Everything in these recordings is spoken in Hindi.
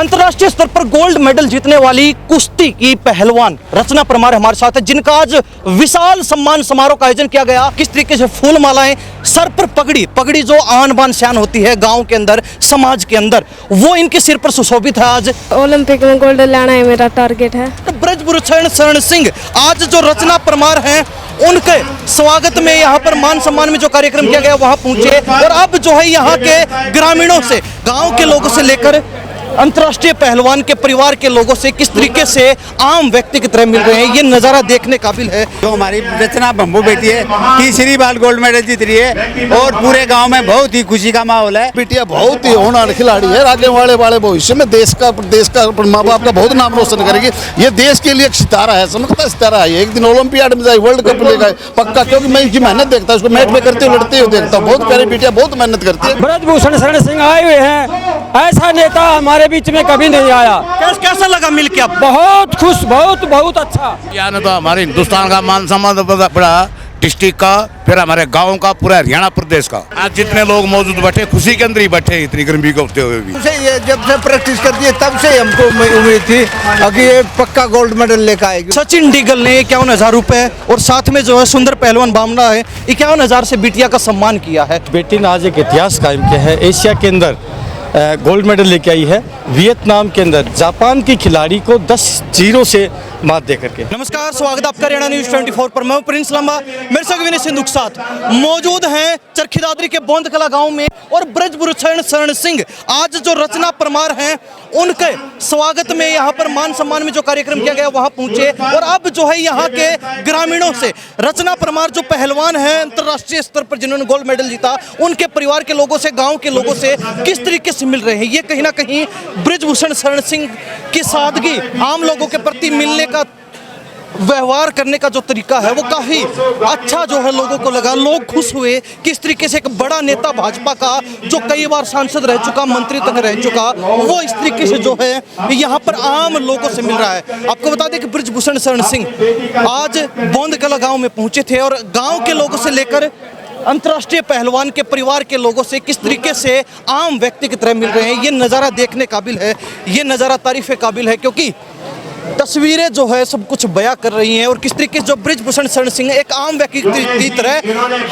अंतर्राष्ट्रीय स्तर पर गोल्ड मेडल जीतने वाली कुश्ती की पहलवान रचना परमार हमारे साथ है, जिनका आज विशाल सम्मान समारोह का आयोजन किया गया। किस तरीके से फूल मालाएं, सर पर पगड़ी जो आन बान शान होती है गांव के अंदर, समाज के अंदर, वो इनके सिर पर सुशोभित है। आज ओलंपिक में गोल्ड लाना है मेरा टारगेट है। ब्रजभूषण शरण सिंह आज जो रचना परमार हैं, उनके स्वागत में यहाँ पर मान सम्मान में जो कार्यक्रम किया गया वहां पहुंचे और अब जो है यहाँ के ग्रामीणों से, गांव के लोगों से लेकर अंतर्राष्ट्रीय पहलवान के परिवार के लोगों से किस तरीके से आम व्यक्ति की तरह मिल रहे हैं, ये नजारा देखने काबिल है। जो हमारी रचना बम्बू बेटी है, तीसरी बार गोल्ड मेडल जीत रही है और पूरे गांव में बहुत ही खुशी का माहौल है। बिटिया बहुत ही होनहार खिलाड़ी है, आगे वाले भविष्य में देश का माँ बाप का बहुत नाम रोशन करेगी। ये देश के लिए एक सितारा है, समझता सितारा है। एक दिन ओलंपियाड में जाए, वर्ल्ड कप लेगा पक्का, क्योंकि मैं इसकी मेहनत देखता हूँ, उसको मैच में करते हुए लड़ते हुए देखता हूँ। बहुत प्यारी बिटिया, बहुत मेहनत करती है। ब्रजभूषण शरण सिंह आए हुए हैं, ऐसा नेता हमारे बीच में कभी नहीं आया। कैसा लगा मिलके? आप बहुत खुश, बहुत अच्छा। यानी तो हमारे हिंदुस्तान का मान सम्मान बड़ा, डिस्ट्रिक्ट का, फिर हमारे गांव का, पूरा हरियाणा प्रदेश का। आज जितने लोग मौजूद बैठे, खुशी के अंदर ही बैठे, इतनी गर्मी को होते हुए भी। ये जब से प्रैक्टिस करती है तब से हमको उम्मीद थी कि ये पक्का गोल्ड मेडल लेकर आएगी। सचिन डिगल ने 51,000 रुपए और साथ में जो है सुंदर पहलवान बामना है 51,000 से बिटिया का सम्मान किया है। बेटी ने आज एक इतिहास कायम किया है। एशिया के अंदर गोल्ड मेडल लेके आई है, वियतनाम के अंदर जापान की खिलाड़ी को 10-0 से मात दे करके। नमस्कार, स्वागत है आपका हरियाणा न्यूज 24 पर। मैं प्रिंस लांबा, मेरे साथ विनय सिंधु के साथ मौजूद हैं चरखी दादरी के बोंदकला गांव में। और ब्रजभूषण शरण सिंह आज जो रचना परमार हैं, उनके स्वागत में यहाँ पर मान सम्मान में जो कार्यक्रम किया गया वहां पहुंचे और अब जो है यहाँ के ग्रामीणों से रचना परमार जो पहलवान हैं अंतर्राष्ट्रीय स्तर पर, जिन्होंने गोल्ड मेडल जीता, उनके परिवार के लोगों से, गाँव के लोगों से किस तरीके से मिल रहे हैं। ये कहीं ना कहीं ब्रजभूषण शरण सिंह की सादगी, आम लोगों के प्रति मिलने का, व्यवहार करने का जो तरीका है वो काफी अच्छा जो है लोगों को लगा। लोग खुश हुए। किस तरीके से एक बड़ा नेता भाजपा का, जो कई बार सांसद रह चुका, मंत्री तक रह चुका, वो इस तरीके से जो है यहाँ पर आम लोगों से मिल रहा है। आपको बता दें कि ब्रजभूषण शरण सिंह आज बोंदकला गांव में पहुंचे थे और गांव के लोगों से लेकर अंतर्राष्ट्रीय पहलवान के परिवार के लोगों से किस तरीके से आम व्यक्ति की तरह मिल रहे हैं, ये नज़ारा देखने काबिल है, ये नज़ारा तारीफ काबिल है, क्योंकि तस्वीरें जो है सब कुछ बयां कर रही हैं। और किस तरीके से जो ब्रजभूषण शरण सिंह एक आम व्यक्ति की तरह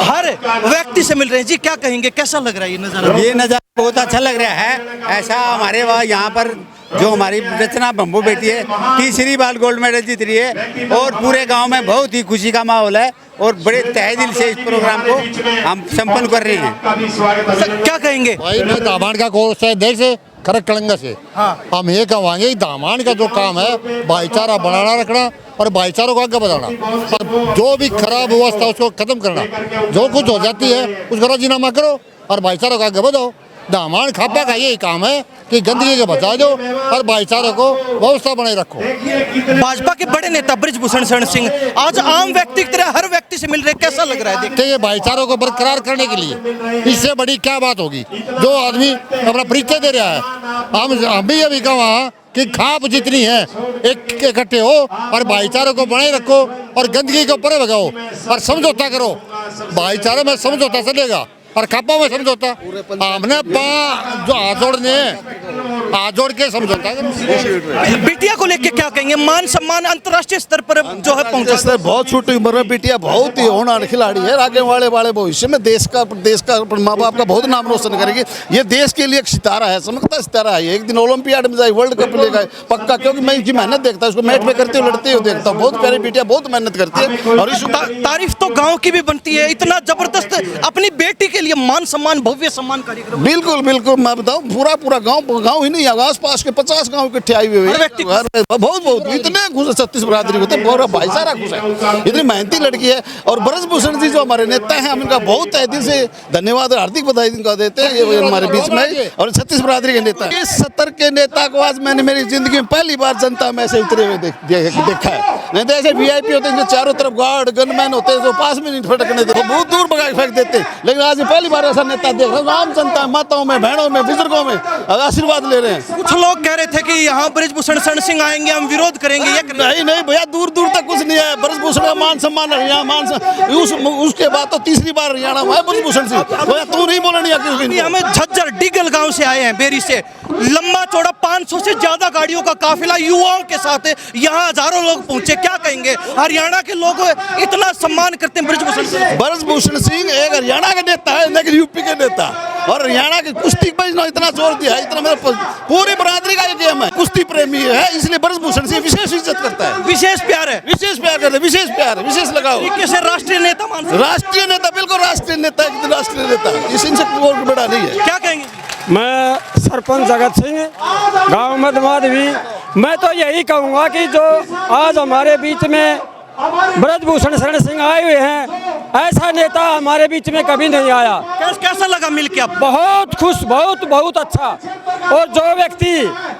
हर व्यक्ति से मिल रहे हैं। जी क्या कहेंगे, कैसा लग रहा है ये नज़ारा? ये नज़ारा बहुत अच्छा लग रहा है। ऐसा हमारे वहाँ यहाँ पर जो हमारी रचना बम्बू बेटी है, तीसरी बार गोल्ड मेडल जीत रही है और पूरे गांव में बहुत ही खुशी का माहौल है और बड़े तहे दिल से इस प्रोग्राम को हम संपन्न कर रहे हैं। क्या कहेंगे भाई? मैं दामाद का कोर्स है, देख से खरक कलंगा से। हाँ। हम ये कहेंगे दामाद का जो काम है, भाईचारा बनाना रखना और भाईचारों को आगे बढ़ाना, और जो भी खराब व्यवस्था उसको खत्म करना। जो कुछ हो जाती है उसका राजीनामा करो और भाईचारों को आगे बढ़ाओ। दामाद खापा का यही काम है कि गंदगी को बचा दो और भाईचारे को व्यवस्था बनाए रखो। भाजपा के बड़े नेता ब्रजभूषण शरण सिंह आज आम व्यक्ति की तरह हर व्यक्ति से मिल रहे, कैसा लग रहा है? देखते ये भाईचारों को बरकरार करने के लिए इससे बड़ी क्या बात होगी? जो आदमी अपना परिचय दे रहा है, हम भी अभी कहा कि खाप जितनी है एक इकट्ठे हो और भाईचारे को बनाए रखो और गंदगी को परे भगाओ और समझौता करो। भाईचारे में समझौता चलेगा और खापा में समझौता। हमने जो हाथ जोड़ के समझौता। बिटिया को लेके क्या कहेंगे? मान सम्मान अंतर्राष्ट्रीय स्तर पर जो है पहुंचा। बहुत छोटी उम्र में बिटिया बहुत ही होनहार खिलाड़ी है, आगे वाले भविष्य में देश का माँ बाप का बहुत नाम रोशन करेगी। ये देश के लिए एक सितारा है, समझता सितारा है। एक दिन ओलंपियाड में जाए, वर्ल्ड कप लेगा पक्का, क्योंकि मैं इसकी मेहनत देखता हूँ, उसको मैच में करते हुए लड़ते हुए देखता हूँ। बहुत प्यारी बिटिया, बहुत मेहनत करती है। और इस तारीफ तो गाँव की भी बनती है। इतना जबरदस्त अपनी बेटी के लिए मान सम्मान, भव्य सम्मान कार्यक्रम। बिल्कुल मैं बताऊं, पूरा गांव ही नहीं, आस पास के 50 गांव इकट्ठे आए हुए हैं। बहुत इतने खुश है। 36 बरादरी होते हैं, पूरा भाईचारा खुश है। इतनी मेहनती लड़की है। और ब्रजभूषण जी जो हमारे नेता हैं, हम इनका बहुत तहे दिल से धन्यवाद और हार्दिक बधाई इनका देते हैं। ये हमारे बीच में और 36 बरादरी के नेता है। इस 70 के नेता को आज मैंने मेरी जिंदगी में पहली बार जनता में से उतरे हुए देखा है। नहीं तो ऐसे VIP होते हैं चारों तरफ गार्ड गनमैन होते हैं जो पास में नहीं फटकने देते, बहुत दूर भगा के फेंक देते। लेकिन आज पहली बार ऐसा नेता देख रहा हूँ, आम जनता माताओं में बहनों में बुजुर्गों में आशीर्वाद ले रहे हैं। कुछ लोग कह रहे थे कि यहाँ ब्रजभूषण शरण सिंह आएंगे, हम विरोध करेंगे, ये नहीं नहीं भैया, दूर दूर तक कुछ नहीं है। ब्रजभूषण का मान सम्मान उसके बाद तो तीसरी बार हरियाणा में है ब्रजभूषण सिंह। भैया तू नहीं बोलनी अभी हमें झज्जर डिगल गांव से आए हैं, बेरी से। लंबा चौड़ा 500 से ज्यादा गाड़ियों का काफिला युवाओं के साथ यहाँ हजारों लोग पहुंचे, क्या कहेंगे? हरियाणा के लोग इतना सम्मान करते हैं ब्रजभूषण सिंह। ब्रजभूषण सिंह एक हरियाणा के नेता है, लेकिन यूपी के नेता, और हरियाणा की कुश्ती पर इतना जोर दिया है, इतना मेरे पूरी बरादरी का ये गेम है, कुश्ती प्रेमी है, इसलिए ब्रजभूषण सिंह विशेष इज्जत करता है, विशेष प्यार है, विशेष प्यार करते हैं, विशेष प्यार है, विशेष लगाओ। कैसे राष्ट्रीय नेता मानते? राष्ट्रीय नेता, बिल्कुल राष्ट्रीय नेता, एक राष्ट्रीय नेता, इस इनसे कोई बड़ा नहीं है। क्या कहेंगे? मैं सरपंच जगत सिंह, गांव मधमाधवी। मैं तो यही कहूँगा कि जो आज हमारे बीच में ब्रजभूषण शरण सिंह आए हुए हैं, ऐसा नेता हमारे बीच में कभी नहीं आया। कैसा लगा मिलके आप? बहुत खुश, बहुत बहुत अच्छा। और जो व्यक्ति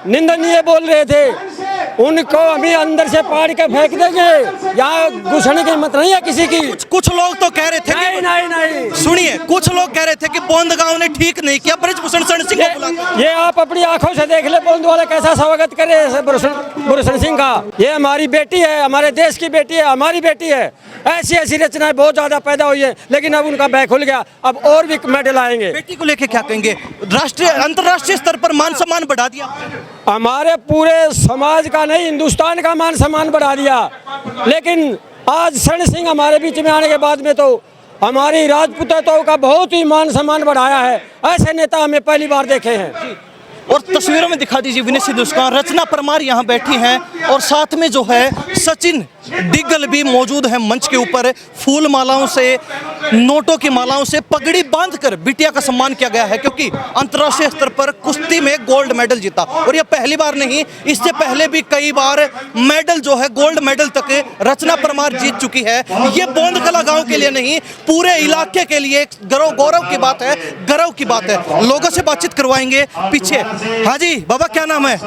निंदनीय बोल रहे थे उनको अभी अंदर से पाड़ के फेंक देंगे, यहाँ घुसने की हिम्मत नहीं है किसी की। कुछ लोग तो कह रहे थे नहीं नहीं नहीं, सुनिए, कुछ लोग कह रहे थे कि बोंद गांव ने ठीक नहीं किया ब्रजभूषण शरण सिंह को बुलाकर। ये आप अपनी आंखों से देख ले, बोंद वाले कैसा स्वागत करे ब्रजभूषण सिंह का। ये हमारी बेटी है, हमारे देश की बेटी है, हमारी बेटी है। ऐसी ऐसी रचनाएं बहुत ज्यादा पैदा हुई है, लेकिन अब उनका बैग खुल गया, अब और भी मेडल आएंगे। बेटी को लेके क्या कहेंगे? राष्ट्रीय अंतर्राष्ट्रीय स्तर पर मान सम्मान बढ़ा दिया, हमारे पूरे समाज का नहीं, हिंदुस्तान का मान सम्मान बढ़ा दिया। लेकिन आज शरण सिंह हमारे बीच में आने के बाद में तो हमारी राजपूतों का बहुत ही मान सम्मान बढ़ाया है। ऐसे नेता हमें पहली बार देखे हैं। और तस्वीरों में दिखा दीजिए विनय सिद्धू, रचना परमार यहाँ बैठी हैं और साथ में जो है सचिन डिग्गल भी मौजूद है मंच के ऊपर। फूल मालाओं से, नोटों की मालाओं से पगड़ी बांधकर बिटिया का सम्मान किया गया है, क्योंकि अंतर्राष्ट्रीय स्तर पर कुश्ती में गोल्ड मेडल जीता। और यह पहली बार नहीं, इससे पहले भी कई बार मेडल जो है गोल्ड मेडल तक रचना परमार जीत चुकी है। ये बोंदकला गांव के लिए नहीं, पूरे इलाके के लिए गौरव की बात है, गर्व की बात है। लोगों से बातचीत करवाएंगे पीछे। हाँ जी बाबा, क्या नाम है?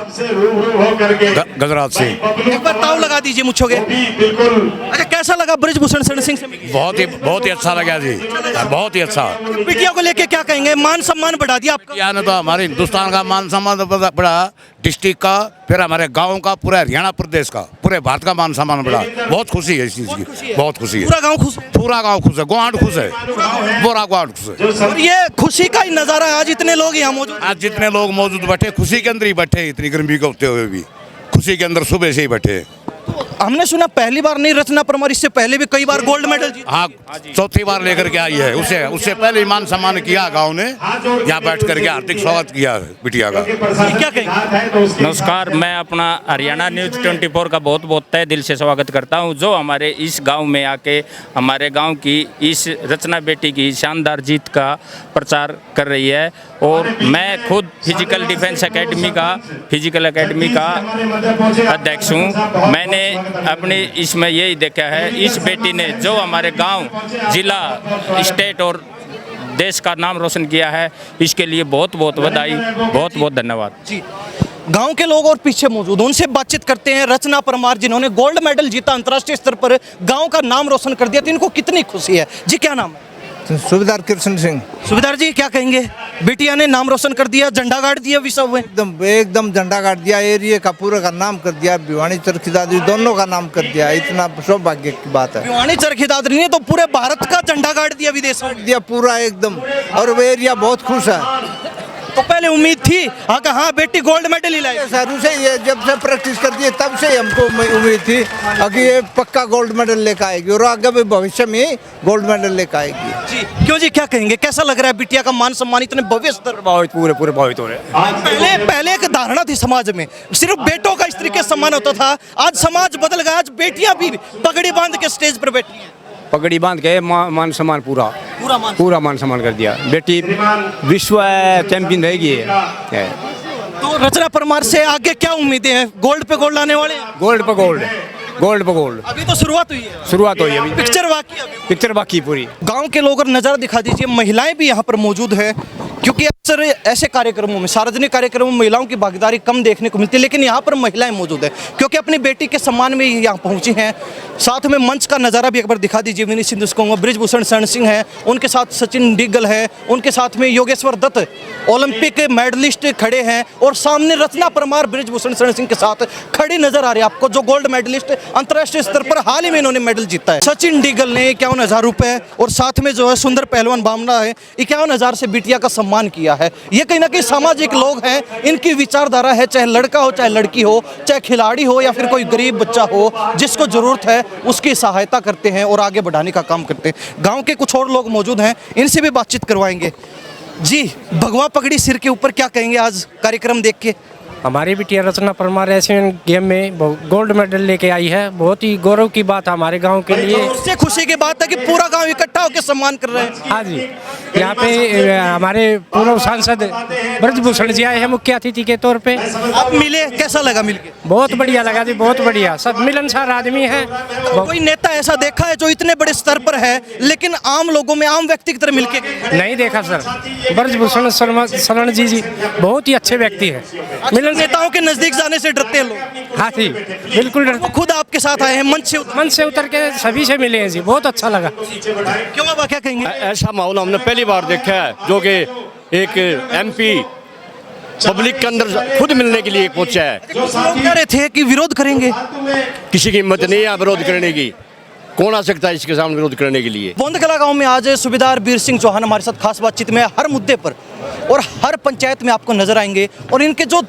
गजराज सिंह। एक बार ताव लगा दीजिए मुझे। अच्छा, कैसा लगा ब्रजभूषण शरण सिंह से मिलके? बहुत ही अच्छा लगा जी, बहुत ही अच्छा। बिटिया को लेके क्या कहेंगे? मान सम्मान बढ़ा दिया आपका? यहाँ ने तो हमारे हिंदुस्तान का मान सम्मान बढ़ा, डिस्ट्रिक्ट का, फिर हमारे गांव का, पूरा हरियाणा प्रदेश का, पूरे भारत का मान सम्मान बढ़ा। बहुत खुशी है इस चीज की, बहुत खुशी है। पूरा गांव खुश है? पूरा गांव खुश है, गुआंढ खुश है, पूरा गुआंढ खुश है। और ये खुशी का ही नजारा है, आज इतने लोग यहाँ मौजूद। आज जितने लोग मौजूद बैठे, खुशी के अंदर ही बैठे, इतनी गर्मी को होते हुए भी खुशी के अंदर सुबह से ही बैठे। हमने सुना पहली बार नहीं, रचना परमार इससे पहले भी कई बार गोल्ड मेडल जीती। हाँ, चौथी बार लेकर के आई है। उससे पहले मान सम्मान किया गांव ने, यहाँ बैठ करके हार्दिक स्वागत किया बिटिया का। क्या कहेंगे? नमस्कार, मैं अपना हरियाणा न्यूज़ 24 का बहुत बहुत तहे दिल से स्वागत करता हूं, जो हमारे इस गांव में आके हमारे गांव की इस रचना बेटी की शानदार जीत का प्रचार कर रही है। और मैं खुद फिजिकल डिफेंस एकेडमी का अध्यक्ष हूं। मैंने अपने इसमें यही देखा है, इस बेटी ने जो हमारे गांव, जिला, स्टेट और देश का नाम रोशन किया है, इसके लिए बहुत बहुत बधाई, बहुत बहुत धन्यवाद जी। गांव के लोग और पीछे मौजूद, उनसे बातचीत करते हैं। रचना परमार जिन्होंने गोल्ड मेडल जीता, अंतर्राष्ट्रीय स्तर पर गांव का नाम रोशन कर दिया, तो इनको कितनी खुशी है जी? क्या नाम है? सुबेदार कृष्ण सिंह। सुबेदार जी, क्या कहेंगे? बेटिया ने नाम रोशन कर दिया, झंडा गाड़ दिया विश्व में। एकदम झंडा गाड़ दिया, एरिया का पूरा का नाम कर दिया, भिवानी चरखी दादरी दोनों का नाम कर दिया। इतना सौभाग्य की बात है। भिवानी चरखी दादरी ने तो पूरे भारत का झंडा गाड़ दिया, विदेश में दिया पूरा एकदम, और वो एरिया बहुत खुश है। तो पहले उम्मीद थी हाँ बेटी गोल्ड मेडल ही लाएगी? शुरू से ये जब से प्रैक्टिस करती है तब से हमको उम्मीद थी कि ये पक्का गोल्ड मेडल लेकर आएगी, और आगे भी भविष्य में गोल्ड मेडल लेकर आएगी जी। क्यों जी, क्या कहेंगे? कैसा लग रहा है बिटिया का मान सम्मान इतने भव्य स्तर? पूरे प्रभावित हो रहे हैं। पहले एक धारणा थी समाज में, सिर्फ बेटों का इस तरीके से सम्मान होता था। आज समाज बदल गया, आज बेटियां भी पगड़ी बांध के स्टेज पर बैठी हैं। पगड़ी बांध के मान सम्मान पूरा मान सम्मान कर दिया। बेटी विश्व चैंपियन रहेगी। तो रचना परमार से आगे क्या उम्मीदें हैं? गोल्ड पे गोल्ड लाने वाले हैं? गोल्ड पे गोल्ड। अभी तो शुरुआत हुई है, अभी पिक्चर बाकी है। पिक्चर बाकी पूरी। गांव के लोग और नज़ारा दिखा दीजिए, महिलाएं भी यहाँ पर मौजूद है। क्योंकि अक्सर ऐसे कार्यक्रमों में, सार्वजनिक कार्यक्रमों में महिलाओं की भागीदारी कम देखने को मिलती है, लेकिन यहाँ पर महिलाएं मौजूद है क्योंकि अपनी बेटी के सम्मान में यहाँ पहुँची हैं। साथ में मंच का नज़ारा भी एक बार दिखा दीजिए। विनीत सिंधु को ब्रिजभूषण शरण सिंह है, उनके साथ सचिन डिग्गल है, उनके साथ में योगेश्वर दत्त ओलंपिक मेडलिस्ट खड़े हैं और सामने रचना परमार ब्रिजभूषण शरण सिंह के साथ खड़ी नजर आ रही है आपको, जो गोल्ड मेडलिस्ट अंतर्राष्ट्रीय स्तर पर हाल ही में इन्होंने मेडल जीता है। सचिन डिग्गल ने 51,000 रुपए और साथ में जो है सुंदर पहलवान बामना है 51,000 से बिटिया का सम्मान किया है। ये कहीं ना कहीं सामाजिक लोग हैं, इनकी विचारधारा है, चाहे लड़का हो चाहे लड़की हो, चाहे खिलाड़ी हो या फिर कोई गरीब बच्चा हो, जिसको जरूरत है उसकी सहायता करते हैं और आगे बढ़ाने का काम करते हैं। गांव के कुछ और लोग मौजूद हैं, इनसे भी बातचीत करवाएंगे। जी, भगवा पगड़ी सिर के ऊपर, क्या कहेंगे आज कार्यक्रम देख के? हमारी बिटिया रचना परमार एशियन गेम में गोल्ड मेडल लेके आई है। बहुत ही गौरव की बात है हमारे गांव के लिए। उससे खुशी की बात है कि पूरा गांव इकट्ठा होकर सम्मान कर रहे हैं। हाँ जी, यहाँ पे हमारे पूर्व सांसद ब्रजभूषण जी आए हैं मुख्य अतिथि के तौर पे। आप मिले, कैसा लगा मिलके? बहुत बढ़िया लगा जी, बहुत बढ़िया। सब मिलनसार आदमी है। कोई नेता ऐसा देखा है जो इतने बड़े स्तर पर है लेकिन आम लोगों में, आम व्यक्ति की तरह मिलके? नहीं देखा सर। ब्रजभूषण शरण जी बहुत ही अच्छे व्यक्ति है। नेताओं के नजदीक जाने से डरते हैं लोग? हाँ जी, बिल्कुल डरते। वो खुद आपके साथ आए हैं, मंच से उतर के सभी से मिले हैं जी, बहुत अच्छा लगा। क्यों बाबा, क्या कहेंगे? ऐसा माहौल हमने पहली बार देखा है, जो कि एक एमपी पब्लिक के अंदर खुद मिलने के लिए पहुंचा है। कुछ लोग कह रहे थे कि विरोध करेंगे। किसी की हिम्मत नहीं है विरोध करने की। कौन आ सकता है इसके सामने विरोध करने के लिए? बोंदकला गांव में आज सूबेदार बीर सिंह चौहान हमारे साथ खास बातचीत में हर मुद्दे पर और हर पंचायत में आपको नजर आएंगे और इनके जो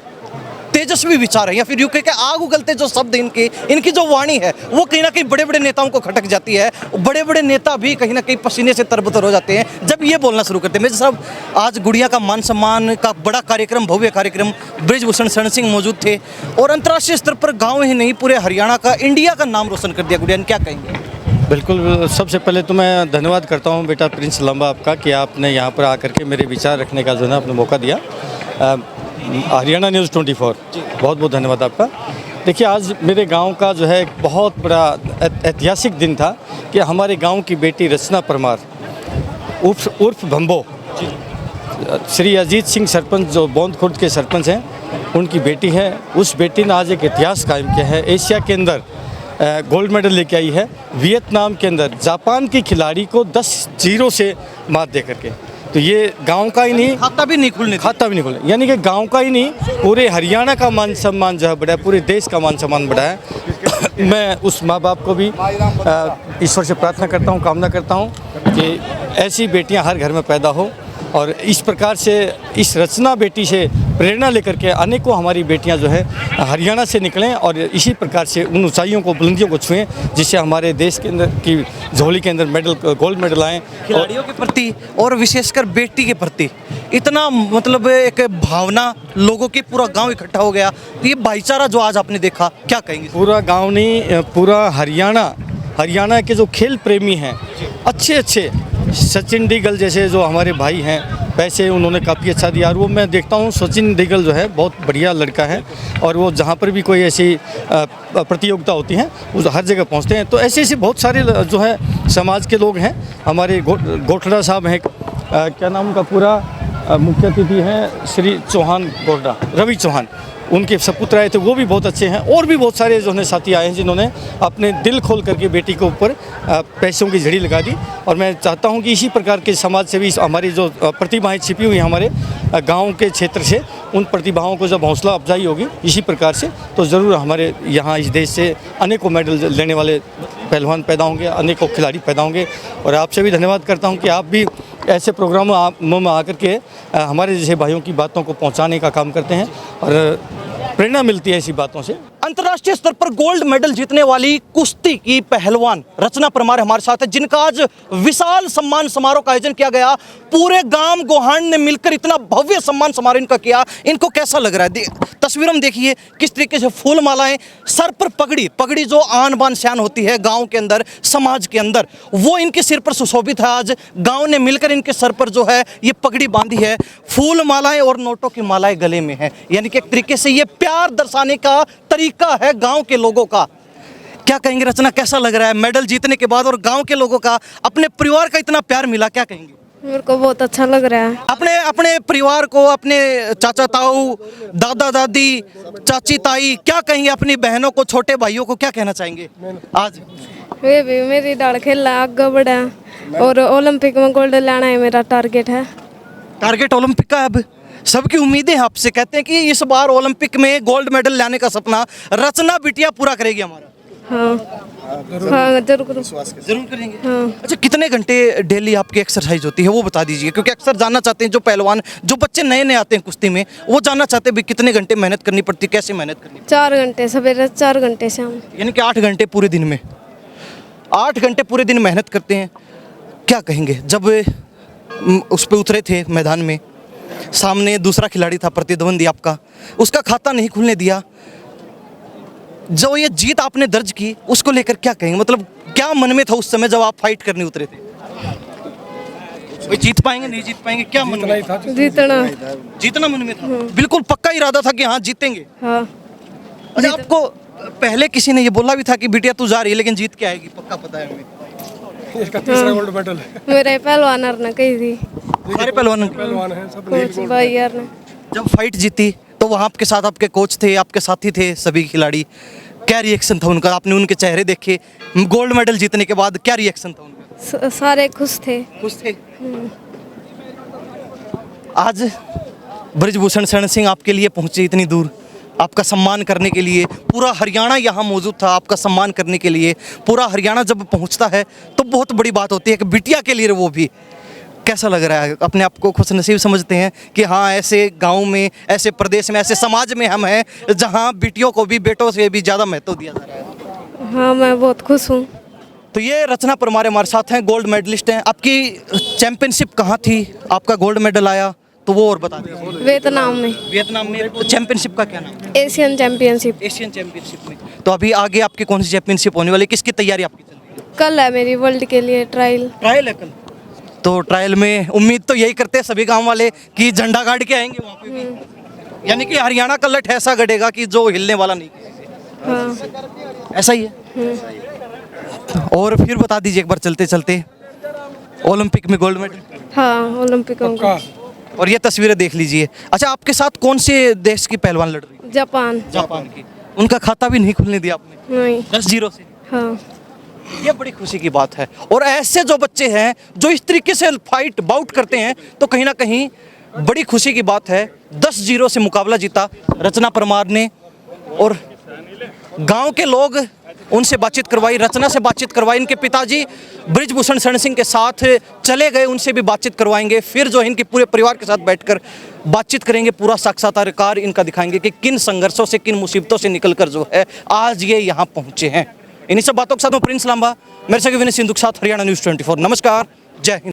तेजस्वी विचार है या फिर यूं कह के आग उगलते जो शब्द इनकी जो वाणी है वो कहीं ना कहीं बड़े बड़े नेताओं को खटक जाती है। बड़े बड़े नेता भी कहीं ना कहीं पसीने से तरबतर हो जाते हैं जब ये बोलना शुरू करते हैं। मेरे साहब, आज गुड़िया का मान सम्मान का बड़ा कार्यक्रम, भव्य कार्यक्रम, ब्रिजभूषण शरण सिंह मौजूद थे और अंतर्राष्ट्रीय स्तर पर गाँव ही नहीं पूरे हरियाणा का, इंडिया का नाम रोशन कर दिया। गुड़िया ने, क्या कहेंगे? बिल्कुल, सबसे पहले तो मैं धन्यवाद करता हूं बेटा प्रिंस लंबा आपका कि आपने यहां पर आकर के मेरे विचार रखने का जो है ना आपने मौका दिया। हरियाणा न्यूज़ 24 बहुत बहुत धन्यवाद आपका। देखिए, आज मेरे गांव का जो है एक बहुत बड़ा ऐतिहासिक दिन था कि हमारे गांव की बेटी रचना परमार उर्फ भंबो, श्री अजीत सिंह सरपंच जो बौंद खुर्द के सरपंच हैं, उनकी बेटी है। उस बेटी ने आज एक इतिहास कायम किया है। एशिया के अंदर गोल्ड मेडल लेके आई है। वियतनाम के अंदर जापान की खिलाड़ी को 10-0 से मात दे करके। तो ये गांव का ही नहीं, खाता भी नहीं खुले, यानी कि गांव का ही नहीं पूरे हरियाणा का मान सम्मान जो है बढ़ा है, पूरे देश का मान सम्मान बढ़ा है। मैं उस माँ बाप को भी ईश्वर से प्रार्थना करता हूँ, कामना करता हूँ कि ऐसी बेटियाँ हर घर में पैदा हो और इस प्रकार से इस रचना बेटी से प्रेरणा लेकर के अनेकों हमारी बेटियां जो है हरियाणा से निकलें और इसी प्रकार से उन ऊंचाइयों को, बुलंदियों को छुएं जिससे हमारे देश के अंदर की झोली के अंदर मेडल, गोल्ड मेडल आएँ। खिलाड़ियों के प्रति और विशेषकर बेटी के प्रति इतना मतलब एक भावना लोगों की, पूरा गांव इकट्ठा हो गया। तो ये भाईचारा जो आज आपने देखा, क्या कहेंगे? पूरा गाँव नहीं, पूरा हरियाणा के जो खेल प्रेमी हैं, अच्छे सचिन डिग्गल जैसे जो हमारे भाई हैं, पैसे उन्होंने काफ़ी अच्छा दिया। और वो मैं देखता हूँ सचिन डिग्गल जो है बहुत बढ़िया लड़का है और वो जहाँ पर भी कोई ऐसी प्रतियोगिता होती हैं वो हर जगह पहुँचते हैं। तो ऐसे बहुत सारे जो है समाज के लोग हैं। हमारे गोठड़ा साहब हैं, क्या नाम उनका पूरा मुख्य अतिथि हैं श्री चौहान गोठड़ा, रवि चौहान, उनके सपुत्र आए थे, वो भी बहुत अच्छे हैं। और भी बहुत सारे जो है साथी आए हैं जिन्होंने अपने दिल खोल करके बेटी के ऊपर पैसों की झड़ी लगा दी। और मैं चाहता हूं कि इसी प्रकार के समाज से भी हमारी जो प्रतिभाएं छिपी हुई हैं हमारे गांव के क्षेत्र से, उन प्रतिभाओं को जब हौसला अफजाई होगी इसी प्रकार से, तो ज़रूर हमारे यहाँ इस देश से अनेकों मेडल लेने वाले पहलवान पैदा होंगे, अनेकों खिलाड़ी पैदा होंगे। और आपसे भी धन्यवाद करता हूँ कि आप भी ऐसे प्रोग्रामों में आकर के हमारे जैसे भाइयों की बातों को पहुंचाने का काम करते हैं और प्रेरणा मिलती है ऐसी बातों से। अंतर्राष्ट्रीय स्तर पर गोल्ड मेडल जीतने वाली कुश्ती की पहलवान रचना परमार हमारे साथ है, जिनका आज विशाल सम्मान समारोह का आयोजन किया गया। पूरे गांव गोहान ने मिलकर इतना भव्य सम्मान समारोह इनका किया। इनको कैसा लग रहा है? तस्वीरों में देखिए किस तरीके से फूल मालाएं, सर पर पगड़ी जो आन बान शान होती है गांव के अंदर, समाज के अंदर, वो इनके सिर पर सुशोभित है। आज गांव ने मिलकर इनके सर पर जो है ये पगड़ी बांधी है, फूल मालाएं और नोटों की मालाएं गले में है। यानी कि एक तरीके से ये प्यार दर्शाने का तरीका है गांव के लोगों का। क्या कहेंगे रचना, कैसा लग रहा है मेडल जीतने के बाद और गांव के लोगों का, अपने परिवार का इतना प्यार मिला, क्या कहेंगे? मेरे को बहुत अच्छा लग रहा है। अपने अपने परिवार को, अपने चाचा ताऊ, दादा दादी, चाची ताई, क्या कहेंगे अपनी बहनों को, छोटे भाइयों को क्या कहना चाहेंगे आज? वे भी मेरी दाढ़ खेला आगे बढ़ा और ओलंपिक में गोल्ड लाना है मेरा टारगेट है। टारगेट ओलंपिक का है अब। सबकी उम्मीदें आपसे, कहते हैं कि इस बार ओलंपिक में गोल्ड मेडल लाने का सपना रचना बिटिया पूरा करेगी हमारा। हाँ हाँ जरूर जरूर करेंगे। हाँ। अच्छा, कितने घंटे डेली आपकी एक्सरसाइज होती है वो बता दीजिए, क्योंकि अक्सर जानना चाहते हैं जो पहलवान, जो बच्चे नए नए आते हैं कुश्ती में, वो जानना चाहते हैं भी कितने घंटे मेहनत करनी पड़ती है, कैसे मेहनत करनी 4 घंटे सवेरे, 4 घंटे शाम। यानी कि 8 घंटे पूरे दिन में, 8 घंटे पूरे दिन मेहनत करते हैं। क्या कहेंगे जब उस पर उतरे थे मैदान में, सामने दूसरा खिलाड़ी था प्रतिद्वंदी आपका, उसका खाता नहीं खुलने दिया, जो ये जीत आपने दर्ज की उसको लेकर क्या कहेंगे? मतलब क्या मन में था उस समय जब आप फाइट करने उतरे थे? वो जीत पाएंगे नहीं जीत पाएंगे, क्या मन में था? जीतना मन में था, बिल्कुल पक्का इरादा था कि हाँ जीतेंगे। हाँ। अच्छा, आपको पहले किसी ने ये बोला भी था कि बिटिया तू जा रही है लेकिन जीत के आएगी, पक्का पता है हमें? इसका तीसरा गोल्ड मेडल है। मेरे पहलवान ने कही थी, सारे पहलवान हैं सब। कोच भाई यार ने। जब फाइट जीती तो वहाँ आपके साथ आपके कोच थे, आपके साथी थे सभी खिलाड़ी, क्या रिएक्शन था उनका? आपने उनके चेहरे देखे गोल्ड मेडल जीतने के बाद, क्या रिएक्शन था उनका? सारे खुश थे। खुश थे। आज ब्रजभूषण शरण सिंह आपके लिए पहुंचे इतनी दूर, आपका सम्मान करने के लिए। पूरा हरियाणा यहाँ मौजूद था आपका सम्मान करने के लिए। पूरा हरियाणा जब पहुंचता है तो बहुत बड़ी बात होती है कि बिटिया के लिए वो भी। कैसा लग रहा है? अपने आप को खुश नसीब समझते हैं कि हाँ, ऐसे गांव में, ऐसे प्रदेश में, ऐसे समाज में हम हैं जहां बेटियों को भी बेटों से भी ज़्यादा महत्व दिया जा रहा है? हाँ, मैं बहुत खुश हूँ। तो ये रचना परमार हमारे साथ हैं, गोल्ड मेडलिस्ट हैं। आपकी चैंपियनशिप कहाँ थी, आपका गोल्ड मेडल आया तो वो और बता दीजिए। वियतनाम में। वियतनाम में चैंपियनशिप का क्या नाम? Asian championship. एशियन चैंपियनशिप में। तो अभी आगे आपकी कौन सी चैंपियनशिप होने वाली, किसकी तैयारी आपकी चल रही है? कल है मेरी वर्ल्ड के लिए ट्रायल। ट्रायल है कल? तो ट्रायल में उम्मीद तो यही करते हैं सभी गांव वाले कि झंडा गाड़ के आएंगे वहाँ पे भी। यानी कि हरियाणा का लठ ऐसा गड़ेगा कि जो हिलने वाला नहीं। हाँ। ऐसा ही है। और फिर बता दीजिए एक बार चलते चलते, ओलंपिक में गोल्ड मेडल? हाँ, ओलंपिक में। और ये तस्वीरें देख लीजिए। अच्छा, आपके साथ कौन से देश की पहलवान लड़ रही है? जापान। जापान की। उनका खाता भी नहीं खुलने दिया आपने? नहीं। 10-0 से। हाँ। ये बड़ी खुशी की बात है। और ऐसे जो बच्चे हैं जो इस तरीके से फाइट बाउट करते हैं तो कहीं ना कहीं बड़ी खुशी की बात है। 10-0 से मुकाबला जीता रचना परमार ने, और गांव के लोग उनसे बातचीत करवाई, रचना से बातचीत करवाई। इनके पिताजी ब्रजभूषण शरण सिंह के साथ चले गए, उनसे भी बातचीत करवाएंगे। फिर जो है इनके पूरे परिवार के साथ बैठकर बातचीत करेंगे, पूरा साक्षात्कार इनका दिखाएंगे कि किन संघर्षों से, किन मुसीबतों से निकलकर जो है आज ये यहाँ पहुँचे हैं। इन्हीं सब बातों के साथ मैं प्रिंस लांबा, मेरे सगे विनय सिंधु के साथ हरियाणा न्यूज़ 24। नमस्कार, जय हिंद।